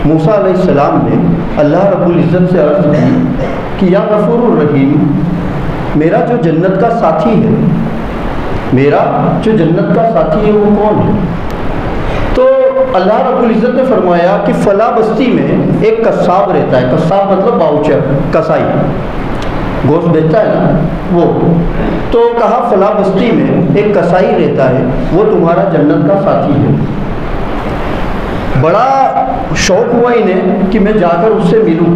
موسیٰ علیہ السلام نے اللہ رب العزت سے عرض کی کہ یا غفور الرحیم، میرا جو جنت کا ساتھی ہے، میرا جو جنت کا ساتھی ہے وہ کون ہے؟ تو اللہ رب العزت نے فرمایا کہ فلاں بستی میں ایک قصاب رہتا ہے. قصاب مطلب باؤچر، کسائی، گوشت بیچتا ہے نا وہ. تو کہا فلاں بستی میں ایک کسائی رہتا ہے، وہ تمہارا جنت کا ساتھی ہے. بڑا شوق ہوا انہیں کہ میں جا کر اس سے ملوں،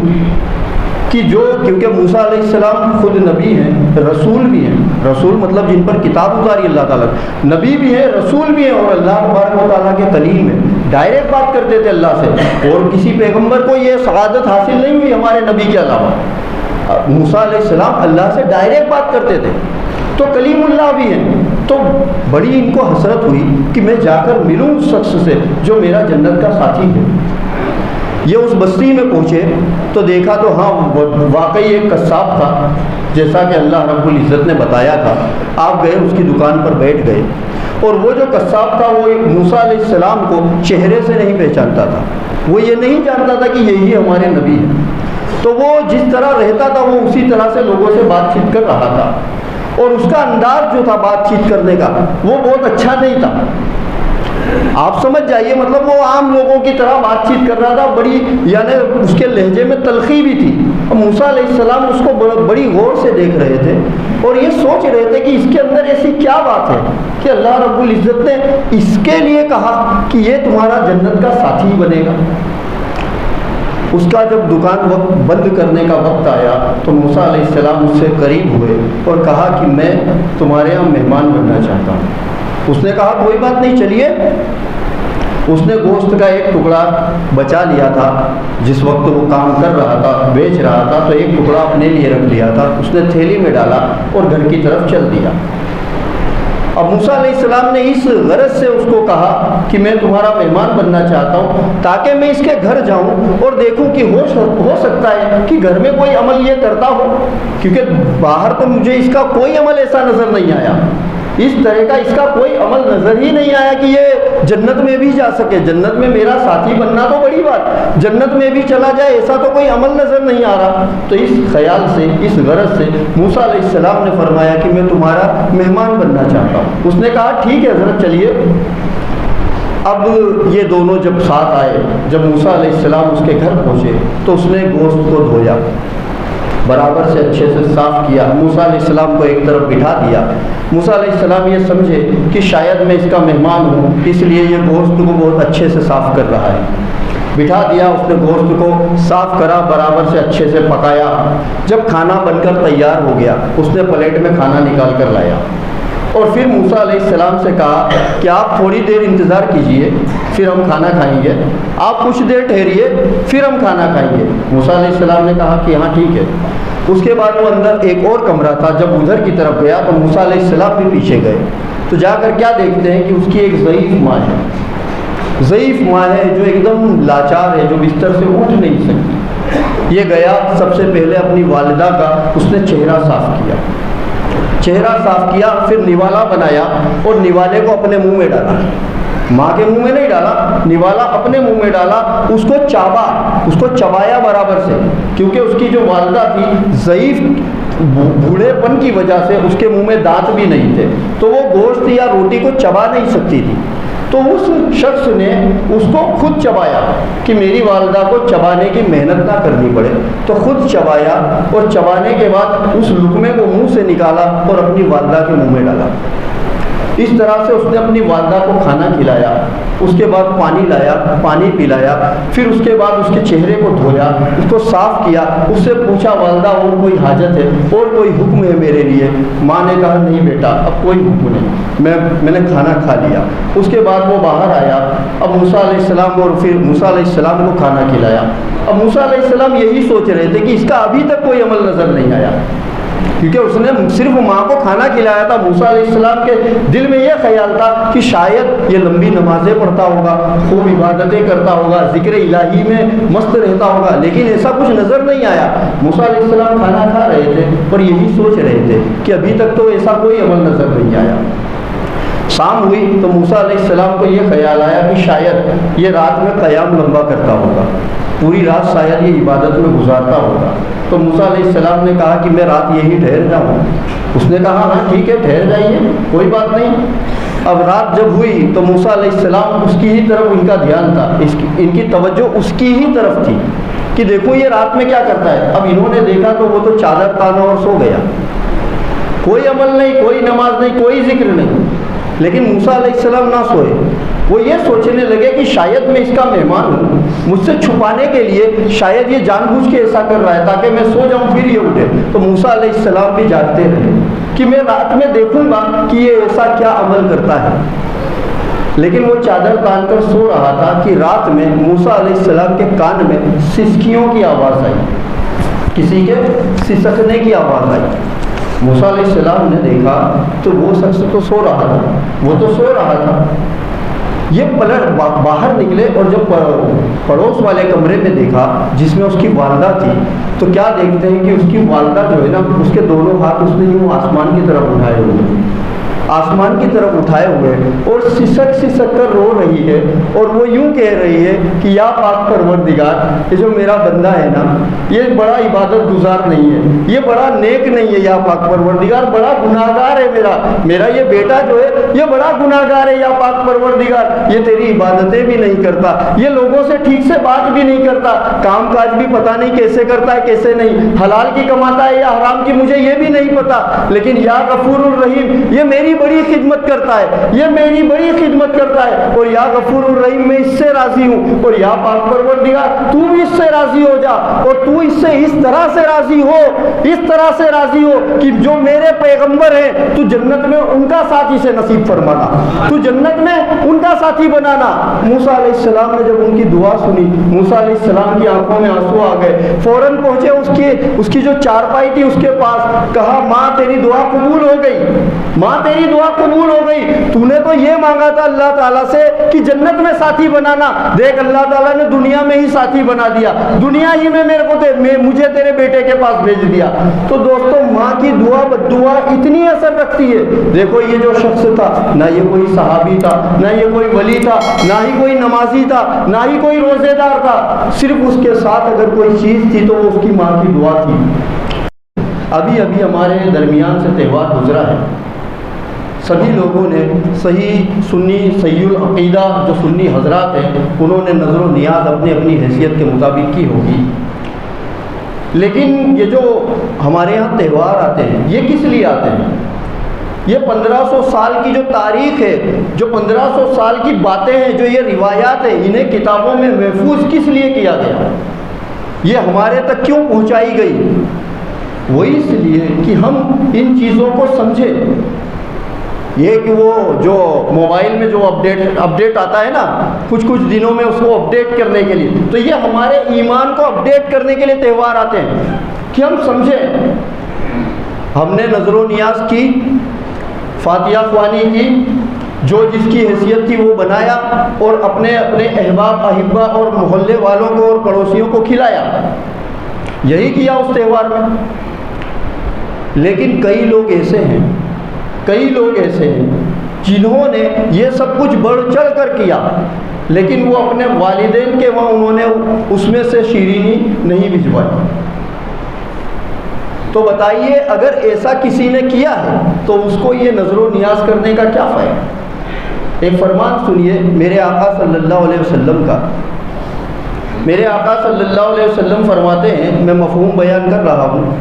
کہ جو کیونکہ موسیٰ علیہ السلام خود نبی ہیں، رسول بھی ہیں. رسول مطلب جن پر کتاب اتاری اللہ تعالیٰ، نبی بھی ہیں، رسول بھی ہیں، اور اللہ تبارک و تعالیٰ کے کلیم ہیں. ڈائریکٹ بات کرتے تھے اللہ سے، اور کسی پیغمبر کو یہ سعادت حاصل نہیں ہوئی ہمارے نبی کے علاوہ. موسیٰ علیہ السلام اللہ سے ڈائریکٹ بات کرتے تھے، تو کلیم اللہ بھی ہیں. تو بڑی ان کو حسرت ہوئی کہ میں جا کر ملوں اس شخص سے جو میرا جنت کا ساتھی ہے. یہ اس بستی میں پہنچے تو دیکھا تو ہاں واقعی ایک قصاب تھا، جیسا کہ اللہ رب العزت نے بتایا تھا. آپ گئے، اس کی دکان پر بیٹھ گئے، اور وہ جو قصاب تھا وہ موسیٰ علیہ السلام کو چہرے سے نہیں پہچانتا تھا. وہ یہ نہیں جانتا تھا کہ یہی ہمارے نبی ہیں. تو وہ جس طرح رہتا تھا وہ اسی طرح سے لوگوں سے بات چیت کر رہا تھا، اور اس کا انداز جو تھا بات چیت کرنے کا وہ بہت اچھا نہیں تھا. آپ سمجھ جائیے، مطلب وہ عام لوگوں کی طرح بات چیت کر رہا تھا، بڑی یعنی اس کے لہجے میں تلخی بھی تھی. موسیٰ علیہ السلام اس کو بڑی غور سے دیکھ رہے تھے، اور یہ سوچ رہے تھے کہ اس کے اندر ایسی کیا بات ہے کہ اللہ رب العزت نے اس کے لیے کہا کہ یہ تمہارا جنت کا ساتھی بنے گا. اس کا جب دکان بند کرنے کا وقت آیا تو موسیٰ علیہ السلام اس سے قریب ہوئے اور کہا کہ میں تمہارے یہاں مہمان بننا چاہتا ہوں. اس نے کہا کوئی بات نہیں، چلیے. اس نے گوشت کا ایک ٹکڑا بچا لیا تھا، جس وقت وہ کام کر رہا تھا، بیچ رہا تھا، تو ایک ٹکڑا اپنے لیے رکھ لیا تھا. اس نے تھیلی میں ڈالا اور گھر کی طرف چل دیا. اب موسیٰ علیہ السلام نے اس غرض سے اس کو کہا کہ میں تمہارا مہمان بننا چاہتا ہوں تاکہ میں اس کے گھر جاؤں اور دیکھوں کہ ہو سکتا ہے کہ گھر میں کوئی عمل یہ کرتا ہو، کیونکہ باہر تو مجھے اس کا کوئی عمل ایسا نظر نہیں آیا، اس طرح کا اس کا کوئی عمل نظر ہی نہیں آیا کہ یہ جنت میں بھی جا سکے. جنت میں میرا ساتھی بننا تو بڑی بات، جنت میں بھی چلا جائے ایسا تو کوئی عمل نظر نہیں آ رہا. تو اس خیال سے، اس غرض سے موسیٰ علیہ السلام نے فرمایا کہ میں تمہارا مہمان بننا چاہتا ہوں. اس نے کہا ٹھیک ہے حضرت چلیے. اب یہ دونوں جب ساتھ آئے، جب موسیٰ علیہ السلام اس کے گھر پہنچے تو اس نے گوشت کو دھویا، برابر سے اچھے سے صاف کیا، موسیٰ علیہ السلام کو ایک طرف بٹھا دیا. موسیٰ علیہ السلام یہ سمجھے کہ شاید میں اس کا مہمان ہوں، اس لیے یہ گوشت کو بہت اچھے سے صاف کر رہا ہے. بٹھا دیا، اس نے گوشت کو صاف کرا، برابر سے اچھے سے پکایا. جب کھانا بن کر تیار ہو گیا، اس نے پلیٹ میں کھانا نکال کر لایا، اور پھر موسیٰ علیہ السلام سے کہا کہ آپ تھوڑی دیر انتظار کیجئے، پھر ہم کھانا کھائیں گے. آپ کچھ دیر ٹھہریے، پھر ہم کھانا کھائیں گے. موسیٰ علیہ السلام نے کہا کہ ہاں ٹھیک ہے. اس کے بعد وہ اندر ایک اور کمرہ تھا، جب ادھر کی طرف گیا تو موسیٰ علیہ السلام بھی پیچھے گئے. تو جا کر کیا دیکھتے ہیں کہ اس کی ایک ضعیف ماں ہے، ضعیف ماں ہے جو ایک دم لاچار ہے، جو بستر سے اٹھ نہیں سکتی. یہ گیا، سب سے پہلے اپنی والدہ کا اس نے چہرہ صاف کیا، چہرہ صاف کیا، پھر نوالا بنایا اور نوالے کو اپنے منہ میں ڈالا. ماں کے منہ میں نہیں ڈالا، نوالا اپنے منہ میں ڈالا. اس کو چابا، اس کو چبایا برابر سے، کیونکہ اس کی جو والدہ تھی ضعیف، بوڑھے پن کی وجہ سے اس کے منہ میں دانت بھی نہیں تھے، تو وہ گوشت یا روٹی کو چبا نہیں سکتی تھی. تو اس شخص نے اس کو خود چبایا کہ میری والدہ کو چبانے کی محنت نہ کرنی پڑے. تو خود چبایا، اور چبانے کے بعد اس لقمے کو منہ سے نکالا اور اپنی والدہ کے منہ میں ڈالا. اس طرح سے اس نے اپنی والدہ کو کھانا کھلایا. اس کے بعد پانی لایا، پانی پلایا. پھر اس کے بعد اس کے چہرے کو دھویا، اس کو صاف کیا. اس سے پوچھا والدہ اور کوئی حاجت ہے، اور کوئی حکم ہے میرے لیے؟ ماں نے کہا نہیں بیٹا، اب کوئی حکم نہیں، میں نے کھانا کھا لیا. اس کے بعد وہ باہر آیا. اب موسیٰ علیہ السلام اور پھر موسیٰ علیہ السلام کو کھانا کھلایا. اب موسیٰ علیہ السلام یہی سوچ رہے تھے کہ اس کا ابھی تک کوئی عمل نظر نہیں آیا، کیونکہ اس نے صرف ماں کو کھانا کھلایا تھا. موسیٰ علیہ السلام کے دل میں یہ خیال تھا کہ شاید یہ لمبی نمازیں پڑھتا ہوگا، خوب عبادتیں کرتا ہوگا، ذکر الہی میں مست رہتا ہوگا، لیکن ایسا کچھ نظر نہیں آیا. موسیٰ علیہ السلام کھانا کھا رہے تھے اور یہی سوچ رہے تھے کہ ابھی تک تو ایسا کوئی عمل نظر نہیں آیا. شام ہوئی تو موسیٰ علیہ السلام کو یہ خیال آیا کہ شاید یہ رات میں قیام لمبا کرتا ہوگا، پوری رات شاید یہ عبادت میں گزارتا ہوگا۔ تو موسیٰ علیہ السلام نے کہا کہ میں رات یہی ٹھہر جاؤں۔ اس نے کہا ہاں ٹھیک ہے ٹھہر جائیے، کوئی بات نہیں۔ اب رات جب ہوئی تو موسیٰ علیہ السلام اس کی ہی طرف ان کا دھیان تھا، ان کی توجہ اس کی ہی طرف تھی کہ دیکھو یہ رات میں کیا کرتا ہے۔ اب انہوں نے دیکھا تو وہ تو چادر تانا اور سو گیا، کوئی عمل نہیں، کوئی نماز نہیں، کوئی ذکر نہیں۔ لیکن موسیٰ علیہ السلام نہ سوئے، وہ یہ سوچنے لگے کہ شاید میں اس کا مہمان ہوں، مجھ سے چھپانے کے لیے شاید یہ جان بوجھ کے ایسا کر رہا ہے تاکہ میں سو جاؤں پھر یہ اٹھے۔ تو موسیٰ علیہ السلام بھی جاگتے رہے کہ میں رات میں دیکھوں گا کہ یہ ایسا کیا عمل کرتا ہے۔ لیکن وہ چادر تان کر سو رہا تھا کہ رات میں موسیٰ علیہ السلام کے کان میں سسکیوں کی آواز آئی، کسی کے سسکنے کی آواز آئی۔ موسیٰ علیہ السلام نے دیکھا تو وہ شخص تو سو رہا تھا، وہ تو سو رہا تھا۔ یہ پلٹ باہر نکلے اور جب پڑوس والے کمرے میں دیکھا جس میں اس کی والدہ تھی تو کیا دیکھتے ہیں کہ اس کی والدہ جو ہے نا اس کے دونوں ہاتھ اس نے یوں آسمان کی طرف اٹھائے ہوئے، آسمان کی طرف اٹھائے ہوئے اور سسک سسک کر رو رہی ہے، اور وہ یوں کہہ رہی ہے کہ یا پاک پروردگار، یہ جو میرا بندہ ہے نا یہ بڑا عبادت گزار نہیں ہے، یہ بڑا نیک نہیں ہے، یا پاک پروردگار بڑا گناہگار ہے، میرا یہ بیٹا جو ہے یہ بڑا گناہگار ہے، یا پاک پروردگار یہ تیری عبادتیں بھی نہیں کرتا، یہ لوگوں سے ٹھیک سے بات بھی نہیں کرتا، کام کاج بھی پتہ نہیں کیسے کرتا ہے کیسے نہیں، حلال کی کماتا ہے یا حرام کی مجھے یہ بھی نہیں پتا، لیکن یا غفور الرحیم یہ میری بڑی خدمت کرتا ہے، یہ میری بڑی خدمت کرتا ہے، اور یا غفور الرحیم میں اس سے راضی ہوں، اور یا پاک پروردگار تو بھی اس سے راضی ہو جا، اور تو اس سے اس طرح سے راضی ہو، اس طرح سے راضی ہو کہ جو میرے پیغمبر ہیں تو جنت میں ان کا ساتھی سے نصیب فرمانا، تو جنت میں ان کا ساتھی بنانا۔ موسیٰ علیہ السلام نے جب ان کی دعا سنی، موسیٰ علیہ السلام کی آنکھوں میں آنسو آ گئے، فوراً پہنچے اس کی جو چارپائی تھی اس کے پاس، کہا ماں تیری دعا قبول ہو گئی، ماں تیری دعا قبول ہو گئی، تو نے تو یہ مانگا تھا اللہ تعالیٰ سے کہ جنت میں ساتھی بنانا، دیکھ اللہ تعالیٰ نے دنیا میں ہی ساتھی بنا دیا، دنیا ہی میں مجھے تیرے بیٹے کے پاس بھیج دیا۔ تو دوستو ماں کی دعا بدعا اتنی اثر رکھتی ہے۔ دیکھو یہ جو شخص تھا نہ یہ کوئی صحابی تھا، نہ یہ کوئی ولی تھا، نہ ہی کوئی نمازی تھا، نہ ہی کوئی روزے دار تھا، صرف اس کے ساتھ اگر کوئی چیز تھی تو وہ اس کی ماں کی دعا تھی۔ ابھی ہمارے درمیان سے تہوار گزرا ہے، سبھی لوگوں نے صحیح سنی صحیح العقیدہ جو سنی حضرات ہیں انہوں نے نظر و نیاز اپنی اپنی حیثیت کے مطابق کی ہوگی، لیکن یہ جو ہمارے ہاں تہوار آتے ہیں یہ کس لیے آتے ہیں؟ یہ 1500 سال کی جو تاریخ ہے، جو 1500 سال کی باتیں ہیں، جو یہ روایات ہیں، انہیں کتابوں میں محفوظ کس لیے کیا گیا؟ یہ ہمارے تک کیوں پہنچائی گئی؟ وہی اس لیے کہ ہم ان چیزوں کو سمجھیں۔ یہ کہ وہ جو موبائل میں جو اپڈیٹ آتا ہے نا کچھ دنوں میں اس کو اپڈیٹ کرنے کے لیے، تو یہ ہمارے ایمان کو اپڈیٹ کرنے کے لیے تہوار آتے ہیں کہ ہم سمجھیں۔ ہم نے نظر و نیاز کی، فاتحہ خوانی کی، جو جس کی حیثیت تھی وہ بنایا، اور اپنے احباب احبہ اور محلے والوں کو اور پڑوسیوں کو کھلایا، یہی کیا اس تہوار میں۔ لیکن کئی لوگ ایسے ہیں جنہوں نے یہ سب کچھ بڑھ چڑھ کر کیا، لیکن وہ اپنے والدین کے وہاں انہوں نے اس میں سے شیرینی نہیں بھجوائی۔ تو بتائیے اگر ایسا کسی نے کیا ہے تو اس کو یہ نظر و نیاز کرنے کا کیا فائدہ؟ ایک فرمان سنیے میرے آقا صلی اللہ علیہ وسلم کا۔ میرے آقا صلی اللہ علیہ وسلم فرماتے ہیں، میں مفہوم بیان کر رہا ہوں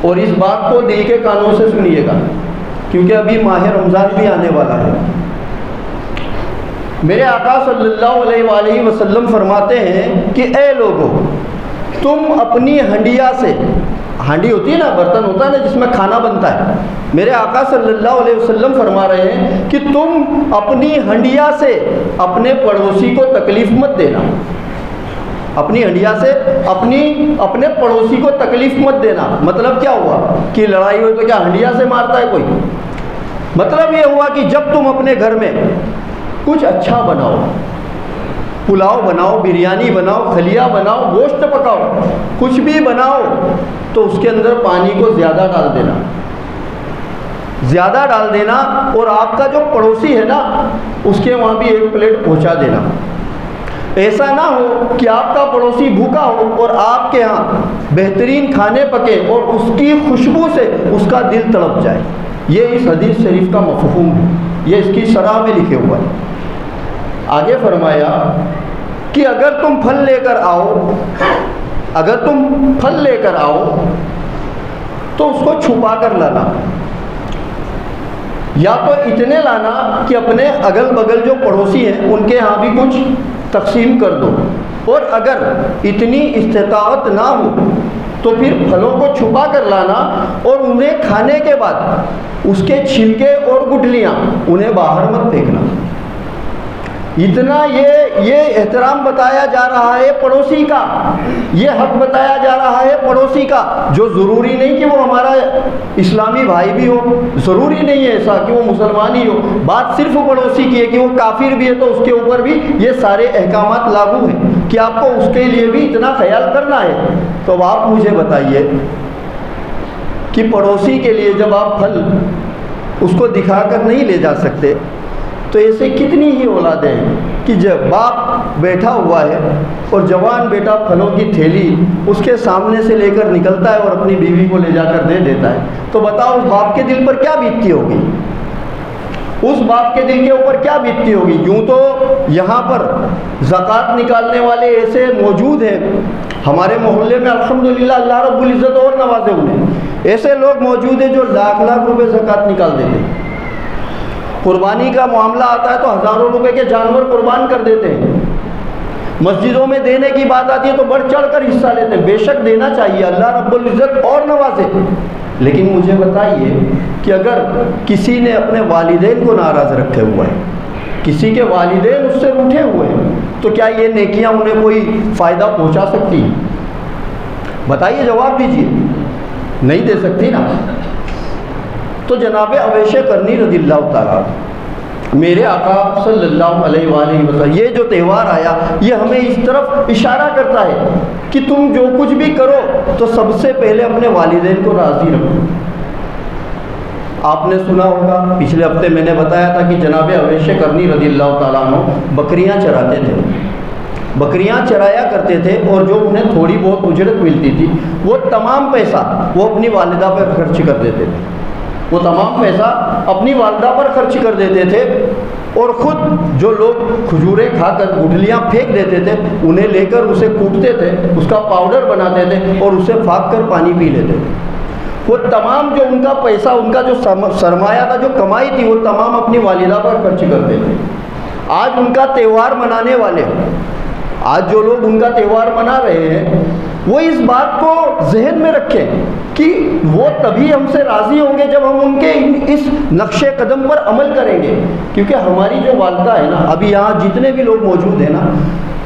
اور اس بات کو دل کے کانوں سے سنیے گا کیونکہ ابھی ماہ رمضان بھی آنے والا ہے۔ میرے آقا صلی اللہ علیہ وآلہ وسلم فرماتے ہیں کہ اے لوگو، تم اپنی ہنڈیا سے، ہانڈی ہوتی ہے نا، برتن ہوتا ہے نا جس میں کھانا بنتا ہے، میرے آقا صلی اللہ علیہ وسلم فرما رہے ہیں کہ تم اپنی ہنڈیا سے اپنے پڑوسی کو تکلیف مت دینا، اپنی ہنڈیا سے اپنے پڑوسی کو تکلیف مت دینا۔ مطلب کیا ہوا کہ لڑائی ہوئی تو کیا ہنڈیا سے مارتا ہے کوئی؟ مطلب یہ ہوا کہ جب تم اپنے گھر میں کچھ اچھا بناؤ، پلاؤ بناؤ، بریانی بناؤ، خلیہ بناؤ، گوشت پکاؤ، کچھ بھی بناؤ تو اس کے اندر پانی کو زیادہ ڈال دینا، زیادہ ڈال دینا اور آپ کا جو پڑوسی ہے نا اس کے وہاں بھی ایک پلیٹ پہنچا دینا۔ ایسا نہ ہو کہ آپ کا پڑوسی بھوکا ہو اور آپ کے ہاں بہترین کھانے پکے اور اس کی خوشبو سے اس کا دل تڑپ جائے۔ یہ اس حدیث شریف کا مفہوم ہے، یہ اس کی شرح میں لکھے ہوا ہے۔ آگے فرمایا کہ اگر تم پھل لے کر آؤ تو اس کو چھپا کر لانا، یا تو اتنے لانا کہ اپنے اگل بگل جو پڑوسی ہیں ان کے ہاں بھی کچھ تقسیم کر دو، اور اگر اتنی استطاعت نہ ہو تو پھر پھلوں کو چھپا کر لانا اور انہیں کھانے کے بعد اس کے چھلکے اور گٹلیاں انہیں باہر مت پھینکنا۔ اتنا یہ احترام بتایا جا رہا ہے پڑوسی کا، یہ حق بتایا جا رہا ہے پڑوسی کا، جو ضروری نہیں کہ وہ ہمارا اسلامی بھائی بھی ہو، ضروری نہیں ہے ایسا کہ وہ مسلمان ہی ہو، بات صرف پڑوسی کی ہے کہ وہ کافر بھی ہے تو اس کے اوپر بھی یہ سارے احکامات لاگو ہیں کہ آپ کو اس کے لیے بھی اتنا خیال کرنا ہے۔ تو اب آپ مجھے بتائیے کہ پڑوسی کے لیے جب آپ پھل اس کو دکھا کر نہیں لے جا سکتے تو ایسے کتنی ہی اولادیں ہیں کہ جب باپ بیٹھا ہوا ہے اور جوان بیٹا پھلوں کی تھیلی اس کے سامنے سے لے کر نکلتا ہے اور اپنی بیوی کو لے جا کر دے دیتا ہے، تو بتاؤ اس باپ کے دل پر کیا بیتتی ہوگی؟ اس باپ کے دل کے اوپر کیا بیتتی ہوگی؟ یوں تو یہاں پر زکوٰۃ نکالنے والے ایسے موجود ہیں ہمارے محلے میں، الحمدللہ اللہ رب العزت اور نوازے انہیں، ایسے لوگ موجود ہیں جو لاکھ لاکھ روپے زکوٰۃ نکال دیتے ہیں۔ قربانی کا معاملہ آتا ہے تو ہزاروں روپے کے جانور قربان کر دیتے ہیں۔ مسجدوں میں دینے کی بات آتی ہے تو بڑھ چڑھ کر حصہ لیتے ہیں، بے شک دینا چاہیے، اللہ رب العزت اور نوازے۔ لیکن مجھے بتائیے کہ اگر کسی نے اپنے والدین کو ناراض رکھے ہوئے ہیں، کسی کے والدین اس سے روٹھے ہوئے ہیں، تو کیا یہ نیکیاں انہیں کوئی فائدہ پہنچا سکتی ہیں؟ بتائیے، جواب دیجیے، نہیں دے سکتی نا۔ تو جناب اویس قرنی رضی اللہ تعالیٰ، میرے آقا صلی اللہ علیہ وآلہ وسلم، یہ جو تہوار آیا یہ ہمیں اس طرف اشارہ کرتا ہے کہ تم جو کچھ بھی کرو تو سب سے پہلے اپنے والدین کو راضی رکھو۔ آپ نے سنا ہوگا، پچھلے ہفتے میں نے بتایا تھا کہ جناب اویس قرنی رضی اللہ تعالیٰ عنہ بکریاں چراتے تھے، بکریاں چرایا کرتے تھے، اور جو انہیں تھوڑی بہت اجرت ملتی تھی وہ تمام پیسہ وہ اپنی والدہ پر خرچ کر دیتے تھے، وہ تمام پیسہ اپنی والدہ پر خرچ کر دیتے تھے، اور خود جو لوگ کھجوریں کھا کر گٹلیاں پھینک دیتے تھے انہیں لے کر اسے کوٹتے تھے، اس کا پاؤڈر بناتے تھے اور اسے پھاک کر پانی پی لیتے تھے۔ وہ تمام جو ان کا پیسہ، ان کا جو سرمایہ تھا، جو کمائی تھی، وہ تمام اپنی والدہ پر خرچ کرتے تھے۔ آج ان کا تہوار منانے والے، آج جو لوگ ان کا تہوار منا رہے ہیں، وہ اس بات کو ذہن میں رکھیں کہ وہ تبھی ہم سے راضی ہوں گے جب ہم ان کے اس نقش قدم پر عمل کریں گے۔ کیونکہ ہماری جو والدہ ہے نا، ابھی یہاں جتنے بھی لوگ موجود ہیں نا،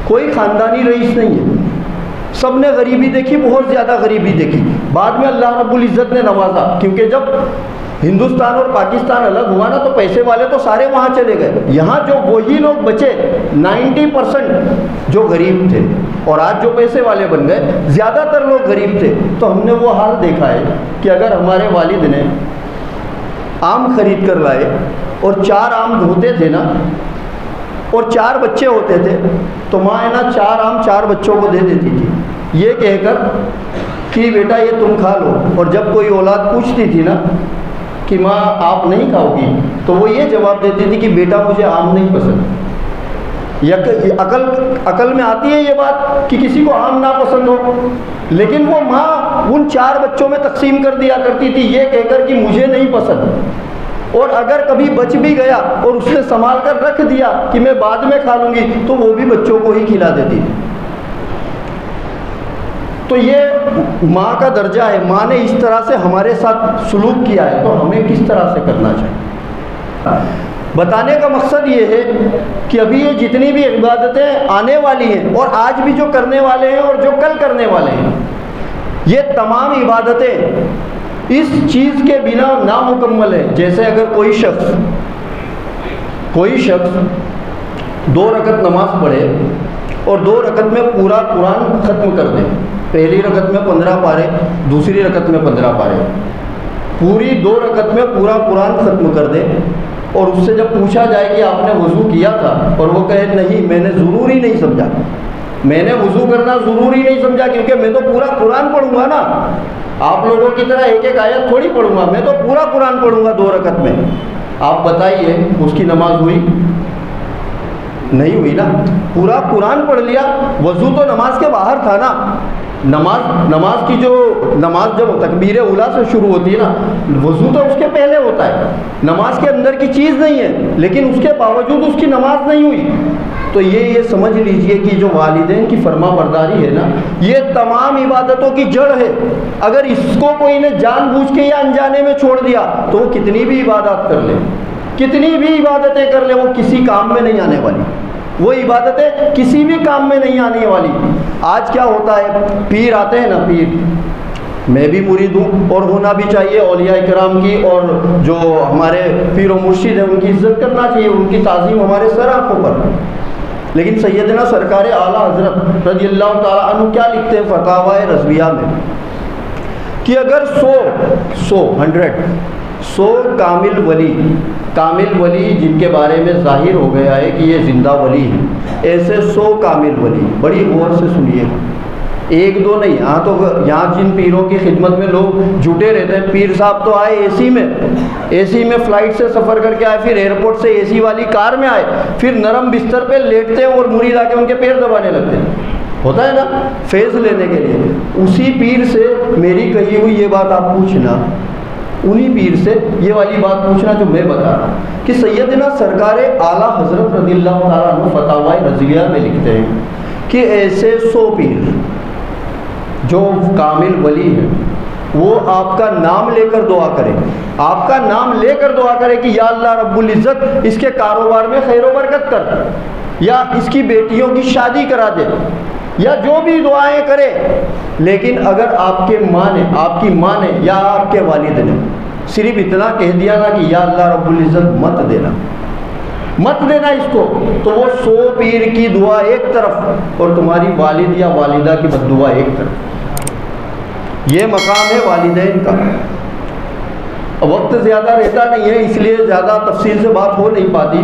کوئی خاندانی رئیس نہیں ہے، سب نے غریبی دیکھی، بہت زیادہ غریبی دیکھی، بعد میں اللہ رب العزت نے نوازا، کیونکہ جب ہندوستان اور پاکستان الگ ہوا نا تو پیسے والے تو سارے وہاں چلے گئے، یہاں جو وہی لوگ بچے 90% جو غریب تھے، اور آج جو پیسے والے بن گئے، زیادہ تر لوگ غریب تھے۔ تو ہم نے وہ حال دیکھا ہے کہ اگر ہمارے والد نے آم خرید کر لائے اور 4 آم دھوتے تھے نا، اور 4 بچے ہوتے تھے تو ماں ہے نا 4 آم 4 بچوں کو دے دیتی تھی، یہ کہہ کر کہ بیٹا یہ تم کھا لو، اور جب کوئی اولاد پوچھتی تھی نا کہ ماں آپ نہیں کھاؤ گی تو وہ یہ جواب دیتی تھی کہ بیٹا مجھے آم نہیں پسند۔ عقل میں آتی ہے یہ بات کہ کسی کو آم نہ پسند ہو، لیکن وہ ماں ان 4 بچوں میں تقسیم کر دیا کرتی تھی یہ کہہ کر کہ مجھے نہیں پسند، اور اگر کبھی بچ بھی گیا اور اس نے سنبھال کر رکھ دیا کہ میں بعد میں کھا لوں گی تو وہ بھی بچوں کو ہی کھلا دیتی تھی۔ تو یہ ماں کا درجہ ہے، ماں نے اس طرح سے ہمارے ساتھ سلوک کیا ہے تو ہمیں کس طرح سے کرنا چاہیے۔ بتانے کا مقصد یہ ہے کہ ابھی یہ جتنی بھی عبادتیں آنے والی ہیں اور آج بھی جو کرنے والے ہیں اور جو کل کرنے والے ہیں، یہ تمام عبادتیں اس چیز کے بنا نامکمل ہیں۔ جیسے اگر کوئی شخص 2 رکعت نماز پڑھے اور 2 رکعت میں پورا قرآن ختم کر دے، پہلی رکعت میں 15 پارے، دوسری رکعت میں 15 پارے، پوری 2 رکعت میں پورا قرآن ختم کر دے، اور اس سے جب پوچھا جائے کہ آپ نے وضو کیا تھا اور وہ کہے نہیں میں نے ضروری نہیں سمجھا، میں نے وضو کرنا ضروری نہیں سمجھا کیونکہ میں تو پورا قرآن پڑھوں گا نا، آپ لوگوں کی طرح ایک ایک آیت تھوڑی پڑھوں گا، میں تو پورا قرآن پڑھوں گا 2 رکعت میں، آپ بتائیے اس کی نماز ہوئی؟ نہیں ہوئی نا، پورا قرآن پڑھ لیا، وضو تو نماز کے باہر تھا نا، نماز جب تکبیر اولیٰ سے شروع ہوتی ہے نا، وضو تو اس کے پہلے ہوتا ہے، نماز کے اندر کی چیز نہیں ہے، لیکن اس کے باوجود اس کی نماز نہیں ہوئی۔ تو یہ سمجھ لیجئے کہ جو والدین کی فرما برداری ہے نا، یہ تمام عبادتوں کی جڑ ہے۔ اگر اس کو کوئی نے جان بوجھ کے یا انجانے میں چھوڑ دیا تو وہ کتنی بھی عبادت کر لے، کتنی بھی عبادتیں کر لے، وہ کسی کام میں نہیں آنے والی، وہ عبادتیں کسی بھی کام میں نہیں آنے والی۔ آج کیا ہوتا ہے، پیر آتے ہیں نا، پیر، میں بھی مرید ہوں اور ہونا بھی چاہیے اولیاء کرام کی، اور جو ہمارے پیر و مرشد ہیں ان کی عزت کرنا چاہیے، ان کی تعظیم ہمارے سر آنکھوں پر۔ لیکن سیدنا سرکار اعلیٰ حضرت رضی اللہ تعالیٰ عنہ کیا لکھتے ہیں فتاوی رضویہ میں کہ اگر 100 کامل ولی جن کے بارے میں ظاہر ہو گیا ہے کہ یہ زندہ ولی ہیں، ایسے 100 کامل ولی، بڑی غور سے سنیے، 1-2 نہیں، تو یہاں جن پیروں کی خدمت میں لوگ جھوٹے رہتے ہیں، پیر صاحب تو آئے اے سی میں فلائٹ سے سفر کر کے آئے، پھر ایئرپورٹ سے اے سی والی کار میں آئے، پھر نرم بستر پہ لیٹتے ہیں اور مرید آ کے ان کے پیر دبانے لگتے ہیں، ہوتا ہے نا، فیض لینے کے لیے۔ اسی پیر سے میری کہی ہوئی یہ بات آپ پوچھنا، انہی پیر سے یہ والی بات پوچھنا جو میں بتا رہا ہوں کہ سیدنا سرکار اعلیٰ حضرت رضی اللہ تعالیٰ عنہ فتاوی رضویہ میں لکھتے ہیں کہ ایسے 100 پیر جو کامل ولی ہیں وہ آپ کا نام لے کر دعا کریں، آپ کا نام لے کر دعا کریں کہ یا اللہ رب العزت اس کے کاروبار میں خیر و برکت کر، یا اس کی بیٹیوں کی شادی کرا دے، یا جو بھی دعائیں کرے، لیکن اگر آپ کی ماں نے یا آپ کے والد نے صرف اتنا کہہ دیا نا کہ یا اللہ رب العزت مت دینا اس کو، تو وہ 100 پیر کی دعا ایک طرف اور تمہاری والد یا والدہ کی بد دعا ایک طرف۔ یہ مقام ہے والدین کا۔ وقت زیادہ رہتا نہیں ہے اس لیے زیادہ تفصیل سے بات ہو نہیں پاتی،